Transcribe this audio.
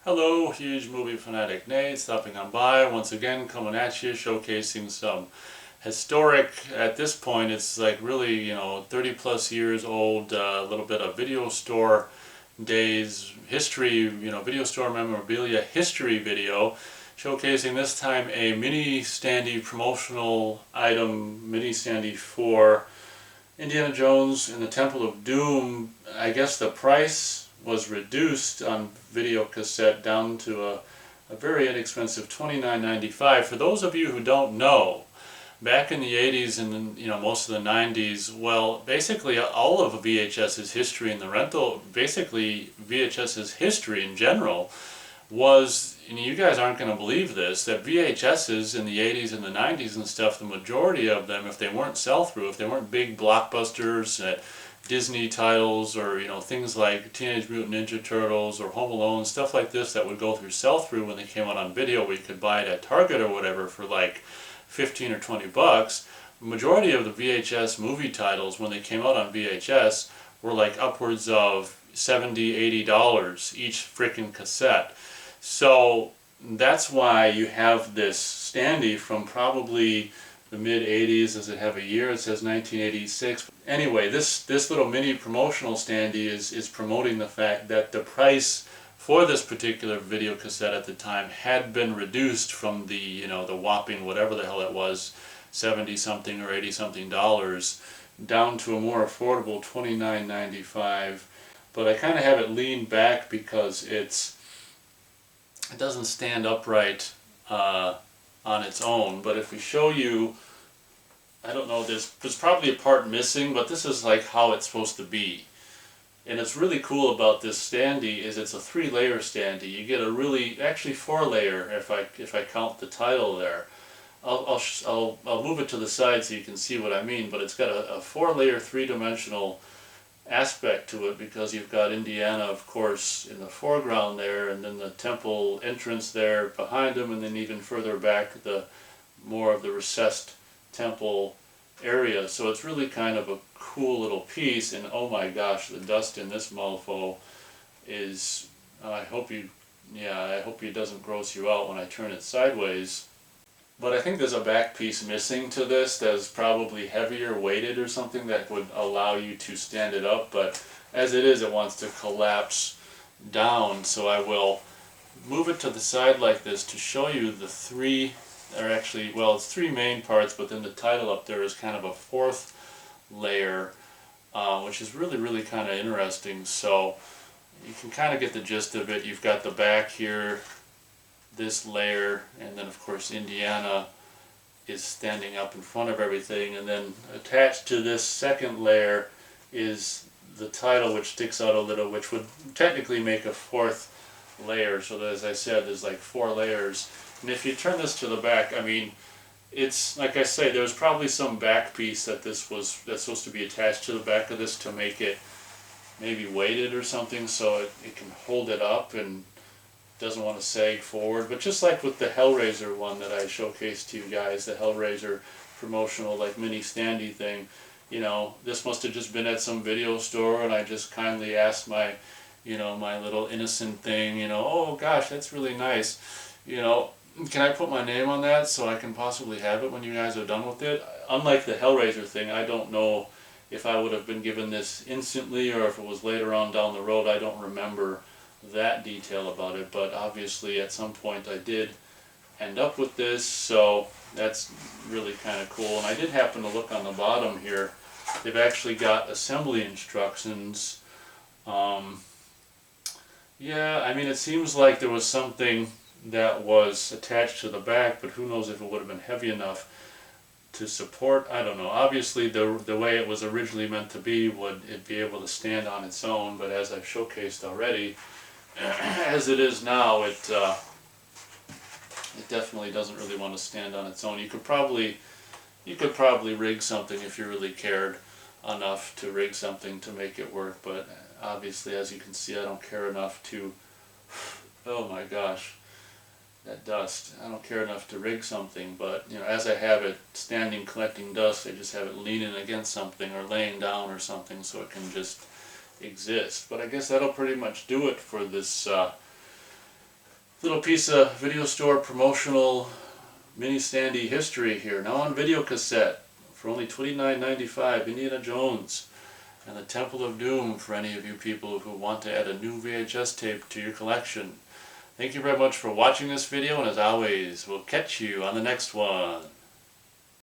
Hello, huge movie fanatic Nate, stopping on by once again, coming at you, showcasing some historic, at this point it's like really, 30 plus years old, a little bit of video store days, history, video store memorabilia history video, showcasing this time a mini standee promotional item, mini standee for Indiana Jones and the Temple of Doom. I guess the price was reduced on video cassette down to a very inexpensive $29.95. For those of you who don't know, back in the 80s and most of the 90s, well, basically all of VHS's history and the rental, basically VHS's history in general was, and you guys aren't going to believe this, that VHS's in the 80s and the 90s and stuff, the majority of them, if they weren't sell-through, if they weren't big blockbusters that Disney titles or things like Teenage Mutant Ninja Turtles or Home Alone, stuff like this that would go through sell-through when they came out on video, where you could buy it at Target or whatever for like 15 or 20 bucks. The majority of the VHS movie titles when they came out on VHS were like upwards of $70, $80 each freaking cassette. So that's why you have this standee from probably the mid-80s. Does it have a year? It says 1986. Anyway, this little mini promotional standee is promoting the fact that the price for this particular video cassette at the time had been reduced from the the whopping whatever the hell it was, 70 something or 80 something dollars, down to a more affordable $29.95. But I kind of have it leaned back because it doesn't stand upright on its own. But if we show you, I don't know, there's probably a part missing, but this is like how it's supposed to be. And it's really cool about this standee is it's a 3-layer standee. You get a really, actually 4-layer if I count the title there. I'll move it to the side so you can see what I mean, but it's got a 4-layer 3-dimensional aspect to it, because you've got Indiana, of course, in the foreground there, and then the temple entrance there behind him, and then even further back more of the recessed temple area. So it's really kind of a cool little piece. And oh my gosh, the dust in this mofo is, I hope it doesn't gross you out when I turn it sideways. But I think there's a back piece missing to this that's probably heavier weighted or something that would allow you to stand it up, but as it is, it wants to collapse down. So I will move it to the side like this to show you the three, or actually, well, it's 3 main parts, but then the title up there is kind of a 4th layer, which is really kind of interesting. So you can kind of get the gist of it. You've got the back here, this layer, and then of course Indiana is standing up in front of everything, and then attached to this 2nd layer is the title, which sticks out a little, which would technically make a 4th layer. So that, as I said, there's like 4 layers. And if you turn this to the back, I mean, it's like I say, there's probably some back piece that's supposed to be attached to the back of this to make it maybe weighted or something, so it can hold it up and doesn't want to sag forward. But just like with the Hellraiser one that I showcased to you guys, the Hellraiser promotional like mini standee thing, this must have just been at some video store, and I just kindly asked my my little innocent thing, oh gosh, that's really nice, can I put my name on that so I can possibly have it when you guys are done with it? Unlike the Hellraiser thing, I don't know if I would have been given this instantly or if it was later on down the road. I don't remember that detail about it, but obviously at some point I did end up with this, so that's really kind of cool. And I did happen to look on the bottom here. They've actually got assembly instructions. Yeah, I mean, it seems like there was something that was attached to the back, but who knows if it would have been heavy enough to support. I don't know. Obviously the way it was originally meant to be, would it be able to stand on its own, but as I've showcased already, as it is now, it definitely doesn't really want to stand on its own. You could probably rig something if you really cared enough to rig something to make it work, but obviously, as you can see, I don't care enough to, oh my gosh, that dust. I don't care enough to rig something, but as I have it standing collecting dust, I just have it leaning against something or laying down or something so it can just exist. But I guess that'll pretty much do it for this Little piece of video store promotional mini standee history here. Now on video cassette for only $29.95. Indiana Jones and the Temple of Doom for any of you people who want to add a new VHS tape to your collection. Thank you very much for watching this video, and as always, we'll catch you on the next one.